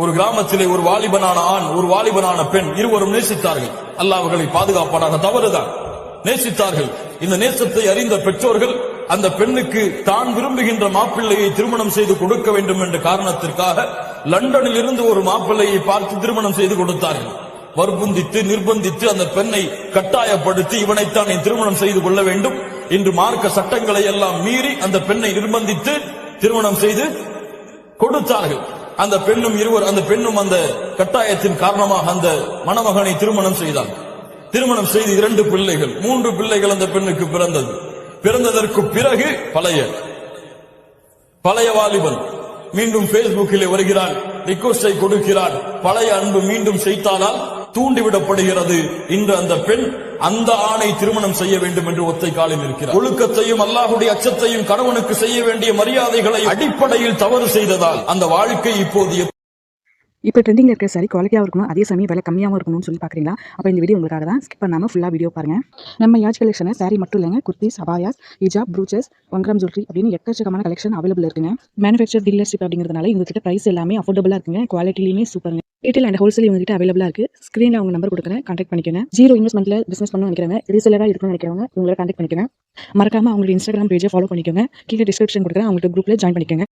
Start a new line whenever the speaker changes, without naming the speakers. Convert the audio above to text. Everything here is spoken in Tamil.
ஒரு கிராமத்திலே ஒரு வாலிபனான ஆண் ஒரு வாலிபனான பெண் இருவரும் நேசித்தார்கள். அல்லாஹ் அவர்களை பாதுகாப்பானாக. தவறுதான், நேசித்தார்கள். இந்த நேசத்தை அறிந்த பெற்றோர்கள் அந்த பெண்ணுக்கு தான் விரும்புகின்ற மாப்பிள்ளையை திருமணம் செய்து கொடுக்க வேண்டும் என்ற காரணத்திற்காக லண்டனில் இருந்து ஒரு மாப்பிள்ளையை பார்த்து திருமணம் செய்து கொடுத்தார்கள். வற்புந்தித்து நிர்பந்தித்து அந்த பெண்ணை கட்டாயப்படுத்தி இவனைத்தான் நீ திருமணம் செய்து கொள்ள வேண்டும் என்று மார்க்க சட்டங்களை எல்லாம் மீறி அந்த பெண்ணை நிர்பந்தித்து திருமணம் செய்து கொடுத்தார்கள். அந்த பெண்ணும் அந்த கட்டாயத்தின் காரணமாக அந்த மணமகனை திருமணம் செய்தார். திருமணம் செய்து 2 பிள்ளைகள் 3 பிள்ளைகள் அந்த பெண்ணுக்கு பிறந்தது. பிறந்ததற்கு பிறகு பழைய வாலிபன் மீண்டும் பேஸ்புக்கிலே வருகிறான், ரிக்வெஸ்டை கொடுக்கிறான். பழைய அன்பு மீண்டும் செய்தானால் தூண்டிவிடப்படுகிறது. இன்று அந்த பெண் அந்த ஆணை திருமணம் செய்ய வேண்டும் என்று ஒத்தை காலில் இருக்கிறார். ஒழுக்கத்தையும் அல்லாஹ்வுடைய அச்சத்தையும் கணவனுக்கு செய்ய வேண்டிய மரியாதைகளை அடிப்படையில் தவறு செய்ததால் அந்த வாழ்க்கை இப்போது
இப்போ ட்ரெண்டிங்கில் இருக்கிற சாரி குவாலிட்டியாக இருக்கணும், அதே சமயம் விலை கம்மியாகவும் இருக்கணும்னு சொல்லி பார்க்குறீங்களா? அப்போ இந்த வீடியோ உங்களுக்காக தான். ஸ்கிப் பண்ணாமல் ஃபுல்லாக வீடியோ பாருங்கள். நம்ம யாஜ் கலெக்ஷனில் சாரி மட்டும் இல்லைங்க, குர்த்திஸ், அபாயாஸ், ஹிஜாப், ப்ரூச்சஸ், 1 கிராம் ஜுவல்லரி அப்படின்னு எக்கச்சக்கமான கலெக்ஷன் அவைலபிள் இருக்குங்க. மேனுஃபேக்சர் டீலர்ஷிப் அப்படிங்கிறதுனால இவங்ககிட்ட ப்ரைஸ் எல்லாமே அஃபோர்டபுளாக இருக்குங்க. குவாலிட்டிலையுமே சூப்பருங்க. ரீட்டைல் அண்ட் ஹோல்சேல் இவங்ககிட்ட அவைலபிளாக இருக்குது. ஸ்க்ரீனில் அவங்க நம்பர் கொடுக்குறேன், கான்டாக்ட் பண்ணிக்கோங்க. 0 இன்வெஸ்ட்மெண்ட்டில் பிஸ்னஸ் பண்ணணும்னு நினைக்கிறவங்க, ரீசெல்லராக இருக்கணும்னு நினைக்கிறவங்க இவங்களை கான்டாக்ட் பண்ணிக்கோங்க. மறக்காமல் அவங்களுடைய இன்ஸ்டாகிராம் பேஜை ஃபாலோ பண்ணிக்கோங்க. கீழே டிஸ்கிரிப்ஷன் கொடுக்குறேன், அவங்களுக்கு குரூப்பில் ஜாயின் பண்ணிக்கோங்க.